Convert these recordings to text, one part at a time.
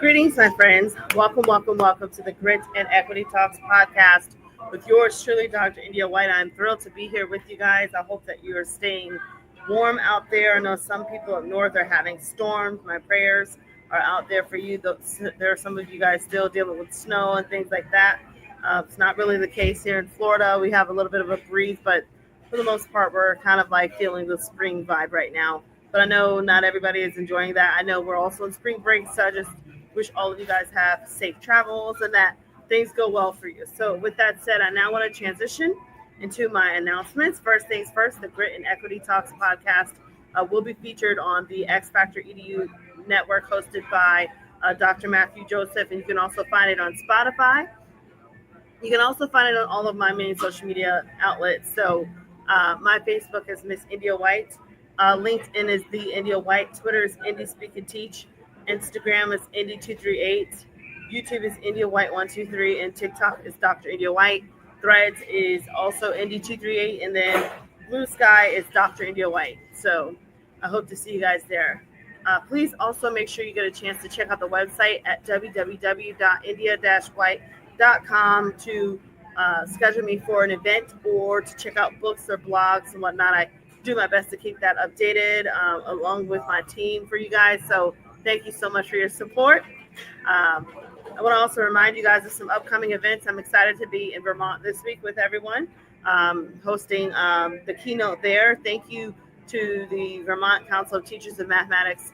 Greetings, my friends. Welcome to the Grit and Equity Talks podcast with yours truly, Dr. India White. I'm thrilled to be here with you guys. I hope that you are staying warm out there. I know some people up north are having storms. My prayers are out there for you. There are some of you guys still dealing with snow and things like that. It's not really the case here in Florida. We have a little bit of a breeze, but for the most part, we're kind of like feeling the spring vibe right now. But I know not everybody is enjoying that. I know we're also in spring break, so I just wish all of you guys have safe travels and that things go well for you. So, with that said, I now want to transition into my announcements. First things first, the Grit and Equity Talks podcast will be featured on the X Factor EDU network hosted by Dr. Matthew Joseph, and you can also find it on Spotify. You can also find it on all of my main social media outlets. So, my Facebook is Miss India White. LinkedIn is the India White. Twitter is Indie Speak and Teach. Instagram is Indie238. YouTube is India White 123, and TikTok is Dr. India White. Threads is also Indie238, and then Blue Sky is Dr. India White. So I hope to see you guys there. Please also make sure you get a chance to check out the website at www.india-white.com to schedule me for an event or to check out books or blogs and whatnot. I do my best to keep that updated along with my team for you guys. So thank you so much for your support. I want to also remind you guys of some upcoming events. I'm excited to be in Vermont this week with everyone, hosting the keynote there. Thank you to the Vermont Council of Teachers of Mathematics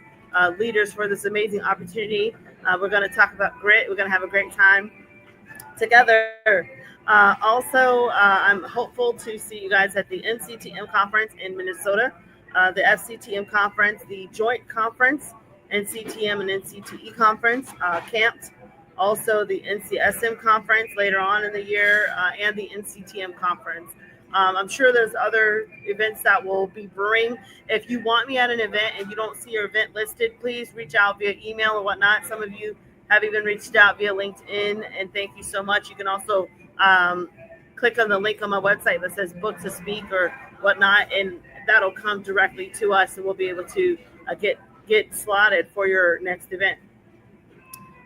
leaders for this amazing opportunity. We're going to talk about grit. We're going to have a great time together. I'm hopeful to see you guys at the NCTM conference in Minnesota, the FCTM conference, the joint conference, NCTM and NCTE conference, camped. Also, the NCSM conference later on in the year, and the NCTM conference. I'm sure there's other events that will be brewing. If you want me at an event and you don't see your event listed, please reach out via email or whatnot. Some of you have even reached out via LinkedIn, and thank you so much. You can also click on the link on my website that says book to speak or whatnot, and that'll come directly to us, and we'll be able to get slotted for your next event.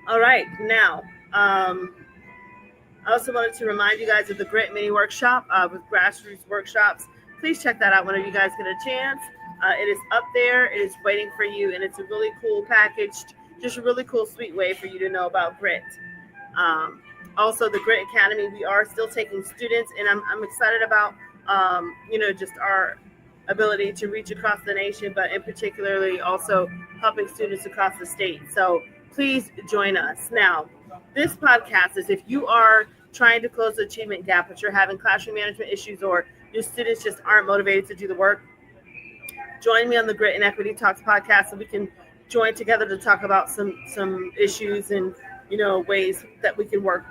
All right, now I also wanted to remind you guys of the Grit Mini Workshop with grassroots workshops. Please check that out whenever you guys get a chance. It is up there. It is waiting for you, and it's a really cool packaged, just a really cool, sweet way for you to know about grit. Also, the Grit Academy, we are still taking students, and I'm excited about, just our ability to reach across the nation, but in particularly also helping students across the state. So please join us. Now, this podcast is if you are trying to close the achievement gap, but you're having classroom management issues or your students just aren't motivated to do the work, join me on the Grit and Equity Talks podcast so we can join together to talk about some issues and, ways that we can work,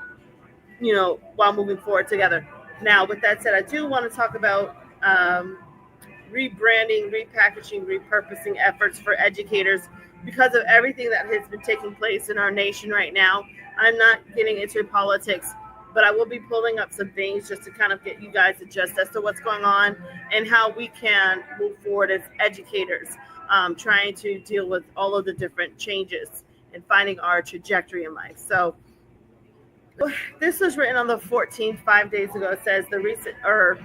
while moving forward together. Now, with that said, I do want to talk about rebranding, repackaging, repurposing efforts for educators because of everything that has been taking place in our nation right now. I'm not getting into politics, but I will be pulling up some things just to kind of get you guys adjust as to what's going on and how we can move forward as educators, trying to deal with all of the different changes and finding our trajectory in life. So this was written on the 14th, 5 days ago. It says a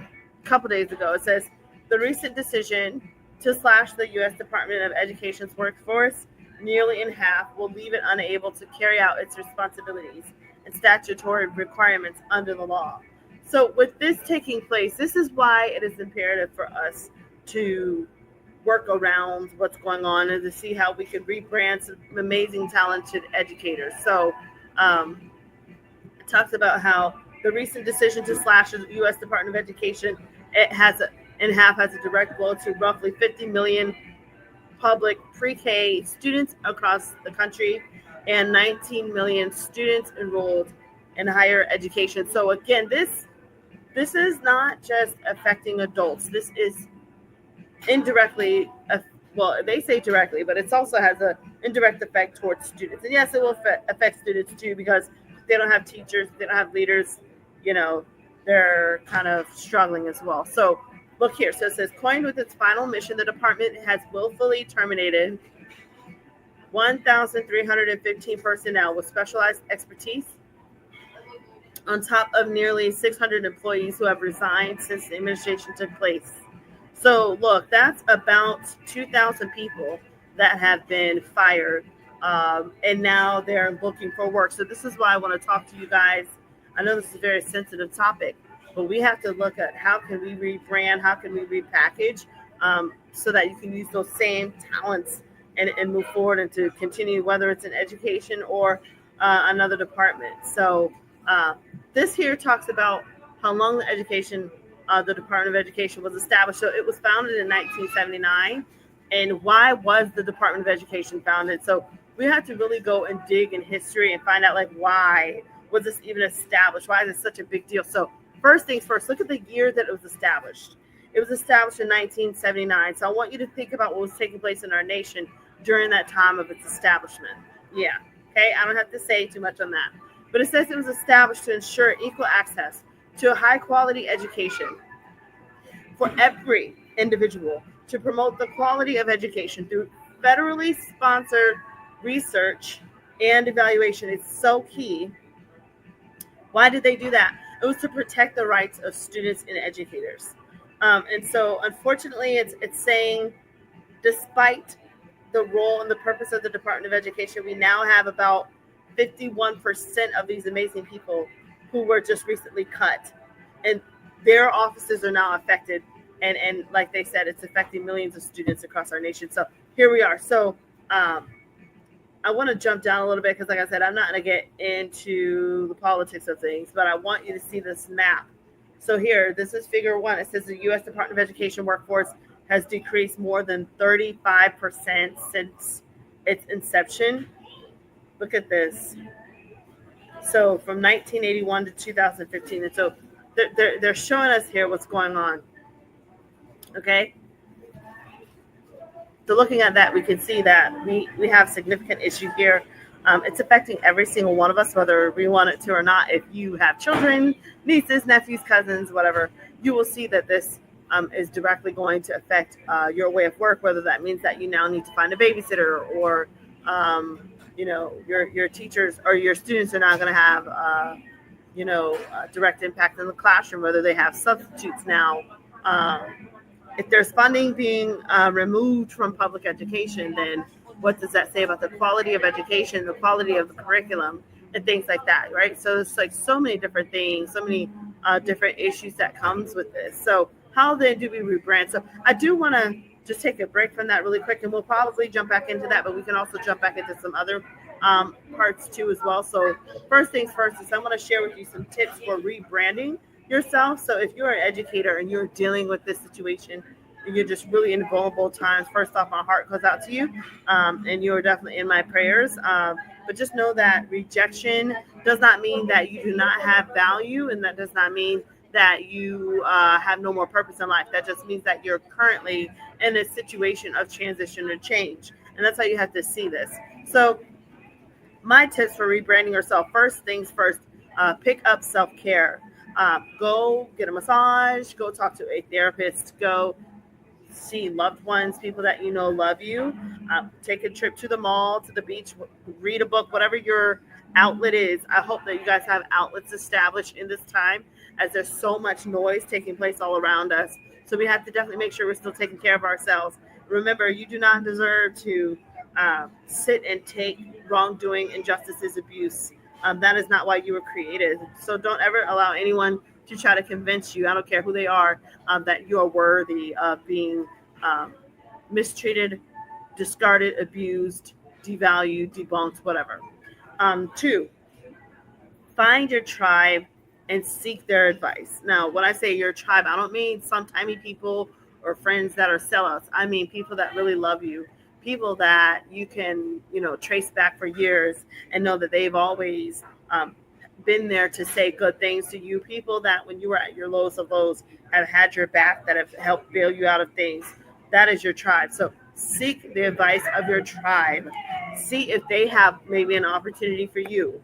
couple days ago, it says the recent decision to slash the U.S. Department of Education's workforce nearly in half will leave it unable to carry out its responsibilities and statutory requirements under the law. So with this taking place, this is why it is imperative for us to work around what's going on and to see how we can rebrand some amazing, talented educators. So it talks about how the recent decision to slash the U.S. Department of Education, it has a direct blow to roughly 50 million public pre-K students across the country and 19 million students enrolled in higher education. So again, this is not just affecting adults. This is indirectly, they say directly, but it also has an indirect effect towards students. And yes, it will affect students too, because they don't have teachers, they don't have leaders, they're kind of struggling as well. So look here. So it says, coined with its final mission, the department has willfully terminated 1,315 personnel with specialized expertise, on top of nearly 600 employees who have resigned since the administration took place. So, look, that's about 2,000 people that have been fired, and now they're looking for work. So, this is why I want to talk to you guys. I know this is a very sensitive topic, but we have to look at how can we rebrand, how can we repackage, so that you can use those same talents and move forward and to continue, whether it's in education or another department. So, uh, this here talks about how long the Department of Education was established. So it was founded in 1979. And why was the Department of Education founded? So we have to really go and dig in history and find out, like, why was this even established? Why is it such a big deal? So first things first, look at the year that it was established. It was established in 1979. So I want you to think about what was taking place in our nation during that time of its establishment. Yeah. Okay. I don't have to say too much on that. But it says it was established to ensure equal access to a high quality education for every individual, to promote the quality of education through federally sponsored research and evaluation. It's so key. Why did they do that? It was to protect the rights of students and educators. And so, unfortunately, it's saying, despite the role and the purpose of the Department of Education, we now have about 51% of these amazing people who were just recently cut, and their offices are now affected. And like they said, it's affecting millions of students across our nation. So here we are. So I want to jump down a little bit because, like I said, I'm not going to get into the politics of things, but I want you to see this map. So here, this is figure one. It says the U.S. Department of Education workforce has decreased more than 35% since its inception. Look at this. So from 1981 to 2015. And so they're showing us here what's going on. Okay. So looking at that, we can see that we have significant issue here. It's affecting every single one of us, whether we want it to or not. If you have children, nieces, nephews, cousins, whatever, you will see that this is directly going to affect your way of work, whether that means that you now need to find a babysitter, or your teachers or your students are not going to have direct impact in the classroom, whether they have substitutes now. If there's funding being removed from public education, then what does that say about the quality of education, the quality of the curriculum, and things like that, right? So it's like so many different things, so many different issues that comes with this. So how then do we rebrand? So I do want to just take a break from that really quick, and we'll probably jump back into that, but we can also jump back into some other parts too as well. So first things first is I'm going to share with you some tips for rebranding yourself. So if you're an educator and you're dealing with this situation, and you're just really in vulnerable times, first off, my heart goes out to you, and you're definitely in my prayers. But just know that rejection does not mean that you do not have value, and that does not mean that you have no more purpose in life. That just means that you're currently in a situation of transition or change, and that's how you have to see this. So my tips for rebranding yourself: first things first, pick up self-care. Go get a massage, go talk to a therapist, go see loved ones, people that you know love you. Take a trip to the mall, to the beach, read a book, whatever your outlet is. I hope that you guys have outlets established in this time, as there's so much noise taking place all around us. So we have to definitely make sure we're still taking care of ourselves. Remember, you do not deserve to sit and take wrongdoing, injustices, abuse. That is not why you were created. So don't ever allow anyone to try to convince you, I don't care who they are, that you are worthy of being mistreated, discarded, abused, devalued, debunked, whatever. Two, find your tribe and seek their advice. Now, when I say your tribe, I don't mean some tiny people or friends that are sellouts. I mean people that really love you, people that you can, trace back for years and know that they've always been there to say good things to you. People that when you were at your lowest of lows have had your back, that have helped bail you out of things. That is your tribe. So seek the advice of your tribe. See if they have maybe an opportunity for you.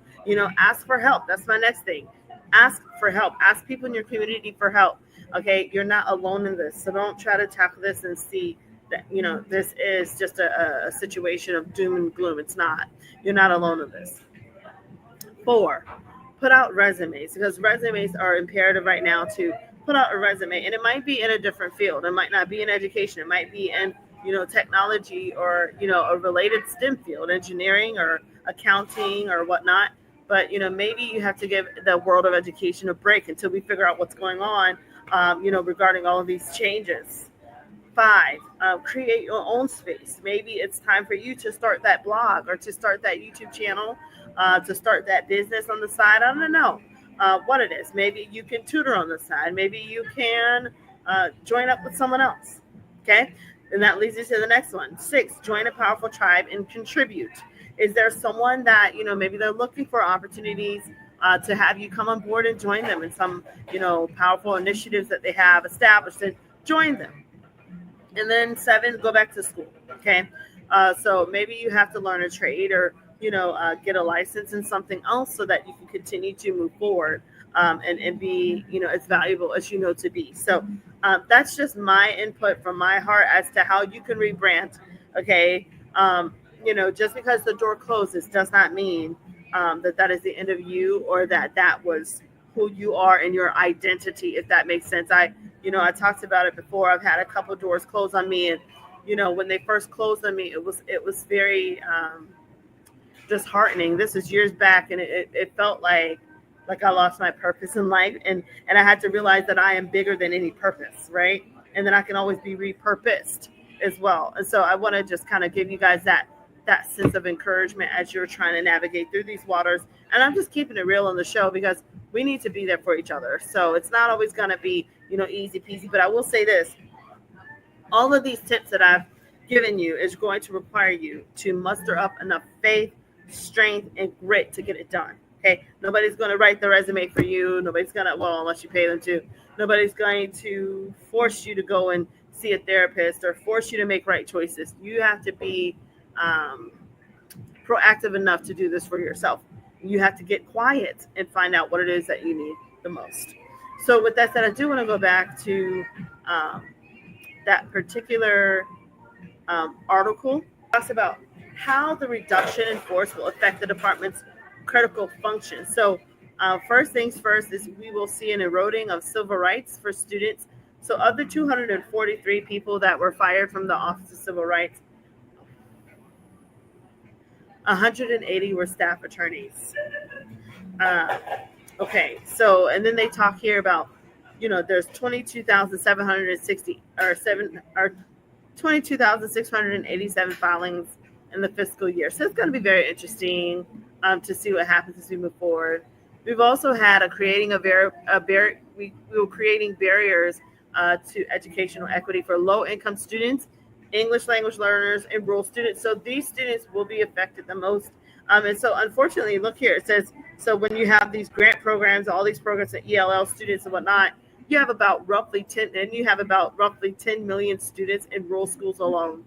Ask for help. That's my next thing. Ask for help. Ask people in your community for help. Okay, you're not alone in this. So don't try to tackle this and see that, this is just a situation of doom and gloom. It's not. You're not alone in this. Four, put out resumes, because resumes are imperative right now to put out a resume, and it might be in a different field. It might not be in education. It might be in technology, or a related STEM field, engineering or accounting or whatnot. But maybe you have to give the world of education a break until we figure out what's going on, regarding all of these changes. Five, create your own space. Maybe it's time for you to start that blog, or to start that YouTube channel, to start that business on the side. I don't know what it is. Maybe you can tutor on the side. Maybe you can join up with someone else. Okay. And that leads us to the next one. Six, join a powerful tribe and contribute. Is there someone that, maybe they're looking for opportunities to have you come on board and join them in some, powerful initiatives that they have established, and join them. And then seven, go back to school. Okay. So maybe you have to learn a trade, or get a license in something else, so that you can continue to move forward, and be as valuable as to be. So that's just my input from my heart as to how you can rebrand. Okay. Just because the door closes does not mean that is the end of you, or that was who you are and your identity, if that makes sense. I talked about it before. I've had a couple doors close on me, and when they first closed on me, it was very disheartening. This is years back, and it felt like I lost my purpose in life, and I had to realize that I am bigger than any purpose, right? And then I can always be repurposed as well. And so I want to just kind of give you guys that sense of encouragement as you're trying to navigate through these waters. And I'm just keeping it real on the show, because we need to be there for each other. So it's not always going to be easy peasy. But I will say this: all of these tips that I've given you is going to require you to muster up enough faith, strength, and grit to get it done. Okay. Nobody's going to write the resume for you. Nobody's going to, well, unless you pay them to. Nobody's going to force you to go and see a therapist, or force you to make right choices. You have to be proactive enough to do this for yourself. You have to get quiet and find out what it is that you need the most. So with that said, I do want to go back to that particular article. It talks about how the reduction in force will affect the department's critical functions. So first things first is we will see an eroding of civil rights for students. So of the 243 people that were fired from the Office of Civil Rights, 180 were staff attorneys. Okay, so, and then they talk here about, there's 22,760 or 22,687 filings in the fiscal year. So it's going to be very interesting to see what happens as we move forward. We've also had we were creating barriers to educational equity for low-income students, English language learners, and rural students. So these students will be affected the most. And so unfortunately, look here, it says, so when you have these grant programs, all these programs that ELL students and whatnot, you have about roughly 10 million students in rural schools alone.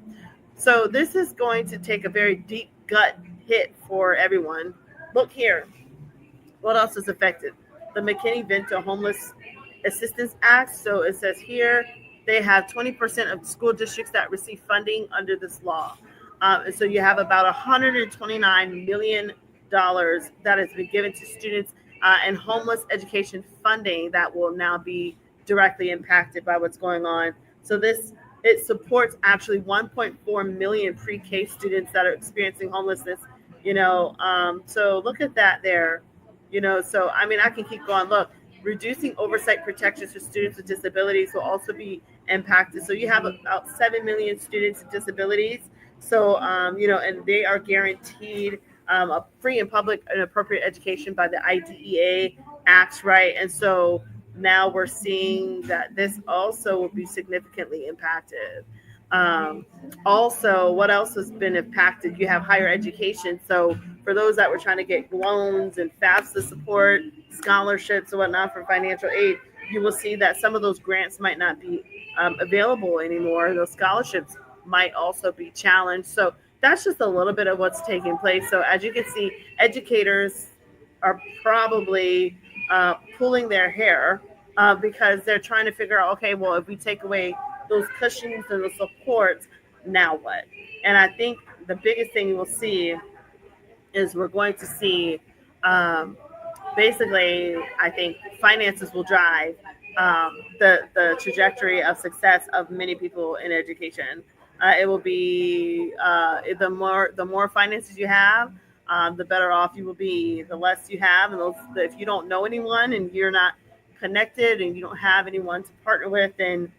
So this is going to take a very deep gut hit for everyone. Look here. What else is affected? The McKinney-Vento Homeless Assistance Act. So it says here they have 20% of school districts that receive funding under this law. And so you have about $129 million that has been given to students and homeless education funding that will now be directly impacted by what's going on. So it supports actually 1.4 million pre-K students that are experiencing homelessness. So look at that there. So I mean, I can keep going. Look, reducing oversight protections for students with disabilities will also be impacted. So you have about 7 million students with disabilities. So, and they are guaranteed a free and public and appropriate education by the IDEA Act, right? And so now we're seeing that this also will be significantly impacted. Also, what else has been impacted? You have higher education. So for those that were trying to get loans and FAFSA support, scholarships and whatnot for financial aid, you will see that some of those grants might not be available anymore. Those scholarships might also be challenged. So that's just a little bit of what's taking place. So as you can see, educators are probably pulling their hair because they're trying to figure out, okay, well, if we take away those cushions and the supports, now what? And I think the biggest thing you will see is we're going to see um, basically, I think finances will drive the trajectory of success of many people in education. It will be the more finances you have, the better off you will be. The less you have, and if you don't know anyone and you're not connected and you don't have anyone to partner with, then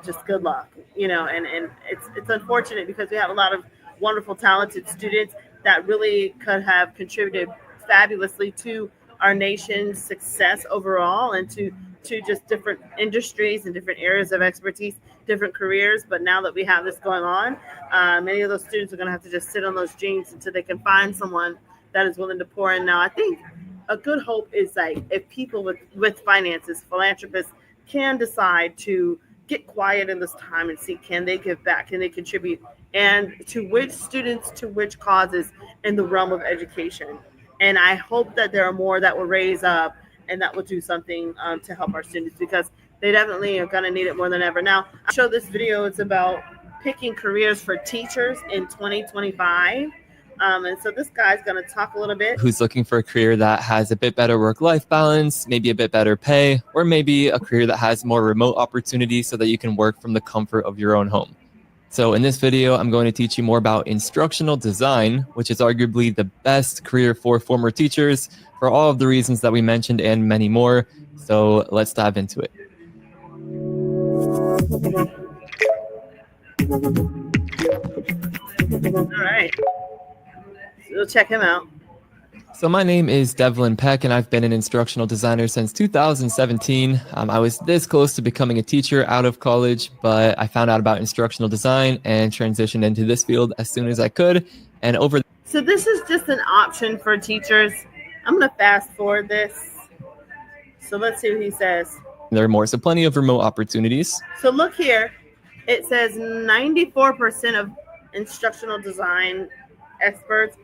just good luck. And it's unfortunate because we have a lot of wonderful, talented students that really could have contributed fabulously to our nation's success overall and to just different industries and different areas of expertise, different careers. But now that we have this going on, many of those students are going to have to just sit on those dreams until they can find someone that is willing to pour in. Now, I think a good hope is like if people with finances, philanthropists, can decide to get quiet in this time and see, can they give back, can they contribute, and to which students, to which causes in the realm of education. And I hope that there are more that will raise up and that will do something to help our students, because they definitely are going to need it more than ever. Now, I show this video. It's about picking careers for teachers in 2025. And so this guy's going to talk a little bit. Who's looking for a career that has a bit better work-life balance, maybe a bit better pay, or maybe a career that has more remote opportunities so that you can work from the comfort of your own home. So in this video, I'm going to teach you more about instructional design, which is arguably the best career for former teachers for all of the reasons that we mentioned and many more. So let's dive into it. All right. So check him out. So my name is Devlin Peck, and I've been an instructional designer since 2017. I was this close to becoming a teacher out of college, but I found out about instructional design and transitioned into this field as soon as I could. And So this is just an option for teachers. I'm going to fast forward this. So let's see what he says. There are more, so plenty of remote opportunities. So look here. It says 94% of instructional design experts,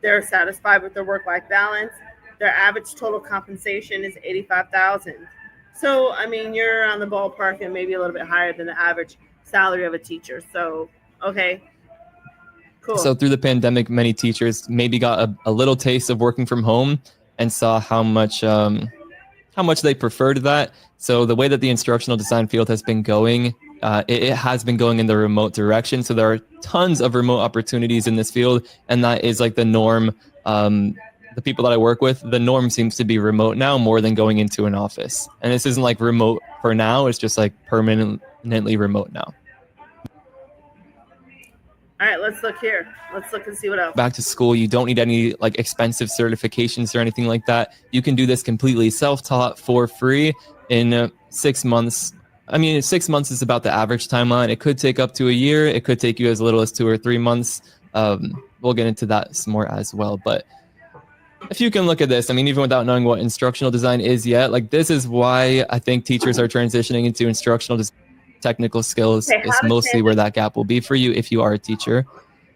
they're satisfied with their work-life balance. Their average total compensation is $85,000. So, I mean, you're on the ballpark and maybe a little bit higher than the average salary of a teacher. So, okay, cool. So through the pandemic, many teachers maybe got a little taste of working from home and saw how much they preferred that. So the way that the instructional design field has been going, it has been going in the remote direction. So there are tons of remote opportunities in this field, and that is like the norm. The people that I work with, the norm seems to be remote now more than going into an office. And this isn't like remote for now, it's just like permanently remote now. All right, let's look here. Let's look and see what else. Back to school, you don't need any like expensive certifications or anything like that. You can do this completely self-taught for free in 6 months. I mean, 6 months is about the average timeline. It could take up to a year. It could take you as little as 2 or 3 months. We'll get into that some more as well. But if you can look at this, I mean, even without knowing what instructional design is yet, like this is why I think teachers are transitioning into instructional design. Technical skills is mostly where that gap will be for you if you are a teacher.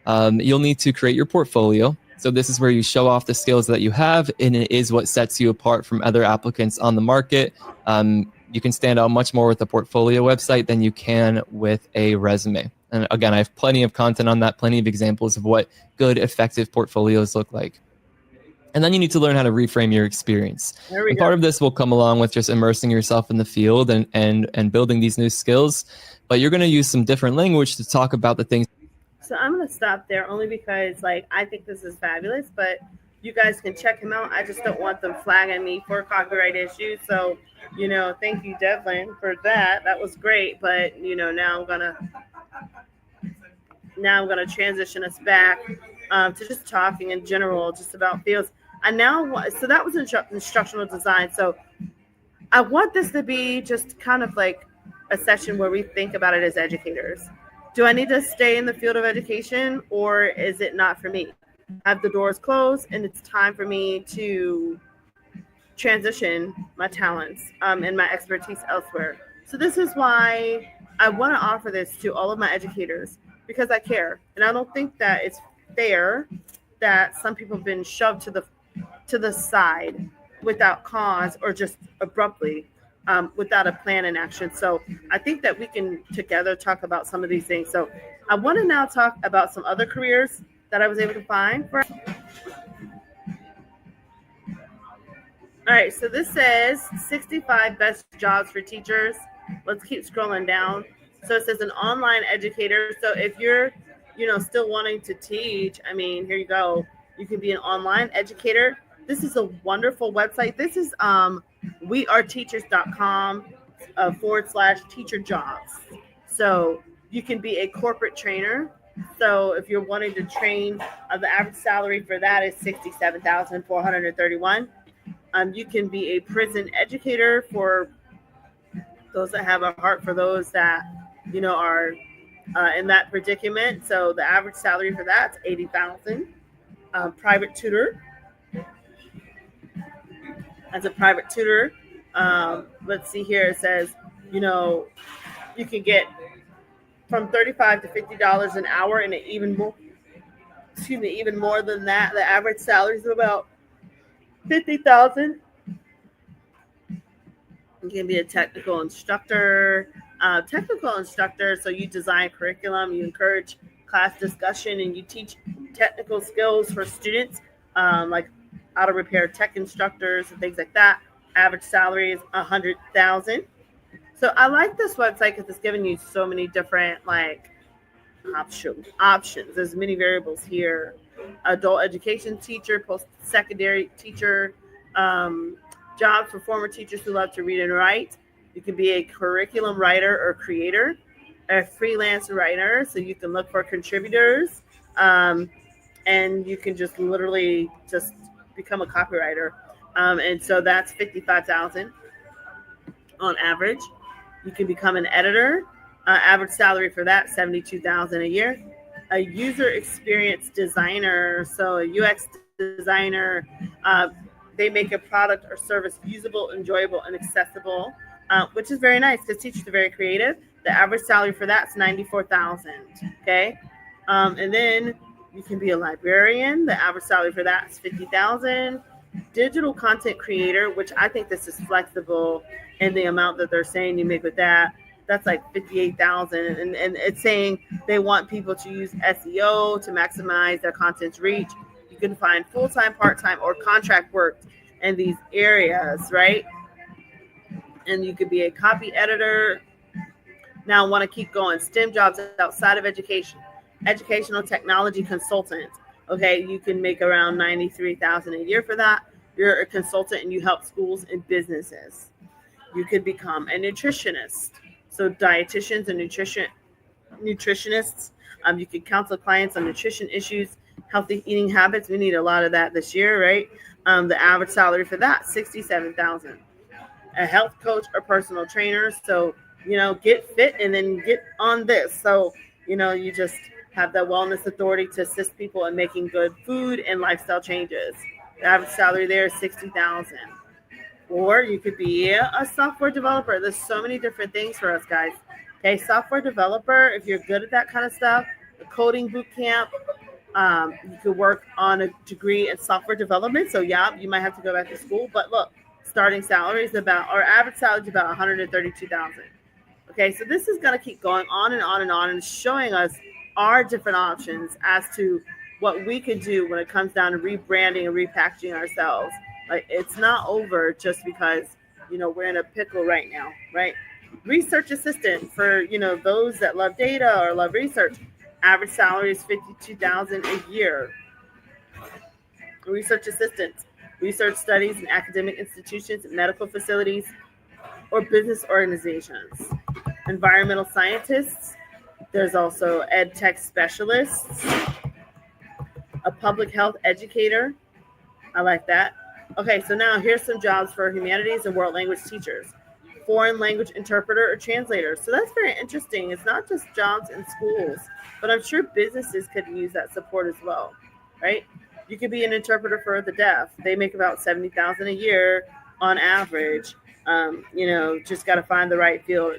You'll need to create your portfolio. So this is where you show off the skills that you have, and it is what sets you apart from other applicants on the market. You can stand out much more with a portfolio website than you can with a resume. And again, I have plenty of content on that, plenty of examples of what good, effective portfolios look like. And then you need to learn how to reframe your experience. And part of this will come along with just immersing yourself in the field and building these new skills. But you're going to use some different language to talk about the things. So I'm going to stop there only because like I think this is fabulous, but you guys can check him out. I just don't want them flagging me for copyright issues. So, thank you, Devlin, for that. That was great. But, now I'm going to transition us back to just talking in general, just about fields. So that was instructional design. So I want this to be just kind of like a session where we think about it as educators. Do I need to stay in the field of education, or is it not for me? I have the doors closed and it's time for me to transition my talents and my expertise elsewhere. So this is why I want to offer this to all of my educators, because I care. And I don't think that it's fair that some people have been shoved to the side without cause or just abruptly. without a plan in action. So I think that we can together talk about some of these things. So I want to now talk about some other careers that I was able to find. All right, so this says 65 best jobs for teachers. Let's keep scrolling down. So it says an online educator. So if you're, still wanting to teach, I mean, here you go. You can be an online educator. This is a wonderful website. This is weareteachers.com / teacher jobs. So you can be a corporate trainer. So if you're wanting to train, the average salary for that is 67,431. You can be a prison educator for those that have a heart for those that are in that predicament. So the average salary for that's 80,000. Private tutor as a private tutor. Let's see here. It says you can get from $35 to $50 an hour, and even more. Excuse me, even more than that. The average salary is about 50,000. You can be a technical instructor. So you design curriculum, you encourage class discussion, and you teach technical skills for students, like how to repair tech instructors and things like that. Average salary is 100,000. So I like this website because it's giving you so many different options. There's many variables here. Adult education teacher, post-secondary teacher, jobs for former teachers who love to read and write. You can be a curriculum writer or creator, a freelance writer, so you can look for contributors, and you can just literally just become a copywriter. And so that's 55,000 on average. You can become an editor. Average salary for that 72,000 a year. A user experience designer, so a UX designer. They make a product or service usable, enjoyable, and accessible, which is very nice because teachers are very creative. The average salary for that's 94,000. Okay, and then you can be a librarian. The average salary for that's 50,000. Digital content creator, which I think this is flexible in the amount that they're saying you make with that. That's like 58,000, and it's saying they want people to use SEO to maximize their content's reach. You can find full-time, part-time, or contract work in these areas, right? And you could be a copy editor. Now I want to keep going. STEM jobs outside of education. Educational technology consultant. Okay, you can make around 93,000 a year for that. You're a consultant and you help schools and businesses. You could become a nutritionist. So dietitians and nutritionists. You could counsel clients on nutrition issues, healthy eating habits. We need a lot of that this year, right? The average salary for that, 67,000. A health coach or personal trainer. So, get fit and then get on this. So, you just have the wellness authority to assist people in making good food and lifestyle changes. The average salary there is 60,000. Or you could be a software developer. There's so many different things for us, guys. Okay, software developer, if you're good at that kind of stuff, a coding boot camp, you could work on a degree in software development. So, yeah, you might have to go back to school. But look, starting salary is our average salary is about 132,000. Okay, so this is going to keep going on and on and on and showing us our different options as to what we could do when it comes down to rebranding and repackaging ourselves. Like, it's not over just because, we're in a pickle right now, right? Research assistant for, those that love data or love research. Average salary is 52,000 a year. Research assistants. Research studies in academic institutions, medical facilities, or business organizations. Environmental scientists. There's also ed tech specialists. A public health educator. I like that. Okay, so now here's some jobs for humanities and world language teachers. Foreign language interpreter or translator. So that's very interesting. It's not just jobs in schools, but I'm sure businesses could use that support as well, right? You could be an interpreter for the deaf. They make about 70,000 a year on average. Just got to find the right field.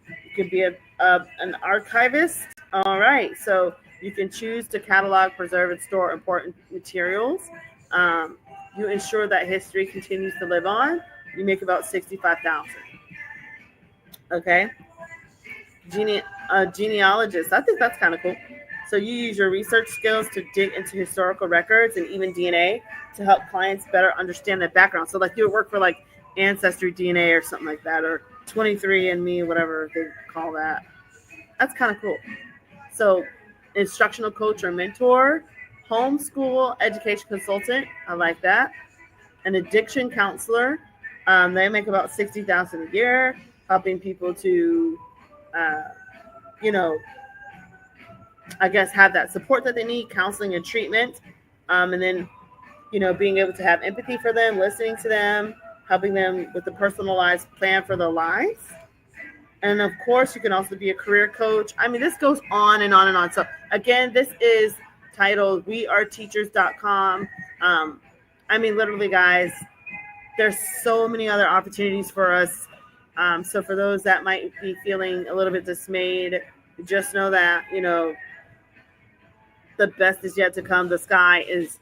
You could be an archivist. All right, so you can choose to catalog, preserve, and store important materials. You ensure that history continues to live on. You make about 65,000. Okay. Genealogist. I think that's kind of cool. So you use your research skills to dig into historical records and even DNA to help clients better understand their background. So like you would work for like Ancestry DNA or something like that, or 23andMe, whatever they call that. That's kind of cool. So instructional coach or mentor, homeschool education consultant. I like that. An addiction counselor. They make about 60,000 a year, helping people to, uh, you know, I guess have that support that they need, counseling and treatment, and then being able to have empathy for them, listening to them, helping them with the personalized plan for their lives. And of course, you can also be a career coach. I mean, this goes on and on and on. So again, this is titled weareteachers.com. I mean, literally, guys, there's so many other opportunities for us. So for those that might be feeling a little bit dismayed, just know that, the best is yet to come. The sky is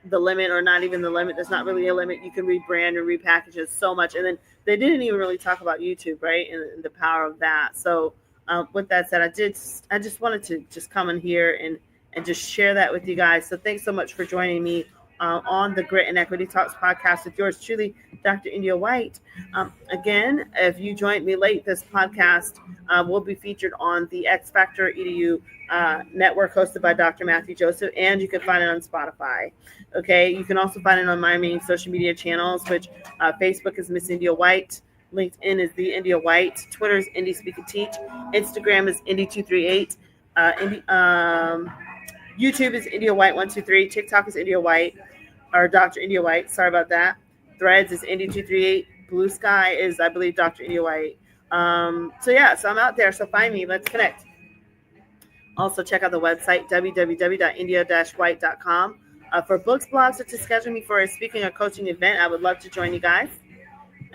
the limit, or not even the limit. There's not really a limit. You can rebrand and repackage it so much. And then they didn't even really talk about YouTube, right? And the power of that. So with that said, I just wanted to just come in here and just share that with you guys. So thanks so much for joining me on the Grit and Equity Talks podcast with yours truly, Dr. India White. Again, if you joined me late, this podcast will be featured on the X Factor EDU network hosted by Dr. Matthew Joseph, and you can find it on Spotify. Okay, you can also find it on my main social media channels, which Facebook is Miss India White, LinkedIn is The India White, Twitter is Indie Speak and Teach, Instagram is Indie238, YouTube is India White 123, TikTok is India White, or Dr. India White. Sorry about that. Threads is Indie238. Blue Sky is, I believe, Dr. India White. So I'm out there. So find me. Let's connect. Also, check out the website, www.india-white.com. For books, blogs, or to schedule me for a speaking or coaching event, I would love to join you guys.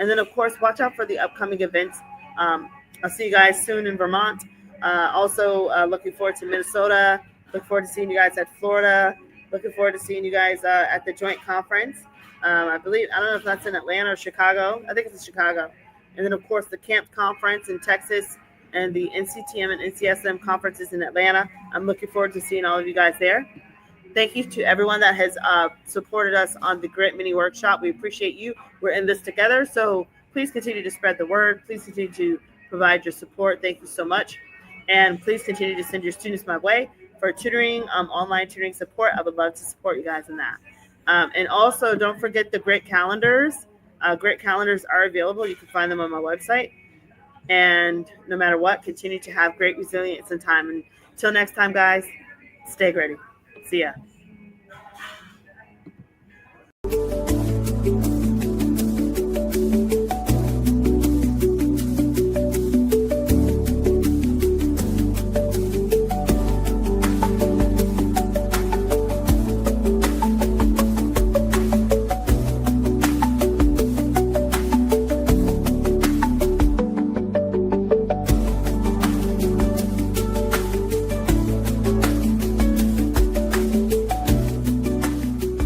And then, of course, watch out for the upcoming events. I'll see you guys soon in Vermont. Also, looking forward to Minnesota. Look forward to seeing you guys at Florida. Looking forward to seeing you guys at the joint conference. I don't know if that's in Atlanta or Chicago. I think it's in Chicago. And then, of course, the Camp Conference in Texas and the NCTM and NCSM conferences in Atlanta. I'm looking forward to seeing all of you guys there. Thank you to everyone that has supported us on the Grit Mini Workshop. We appreciate you. We're in this together. So please continue to spread the word. Please continue to provide your support. Thank you so much. And please continue to send your students my way for tutoring, online tutoring support. I would love to support you guys in that. And also, don't forget the Grit calendars. Grit calendars are available. You can find them on my website. And no matter what, continue to have great resilience and time. And until next time, guys, stay gritty. See ya.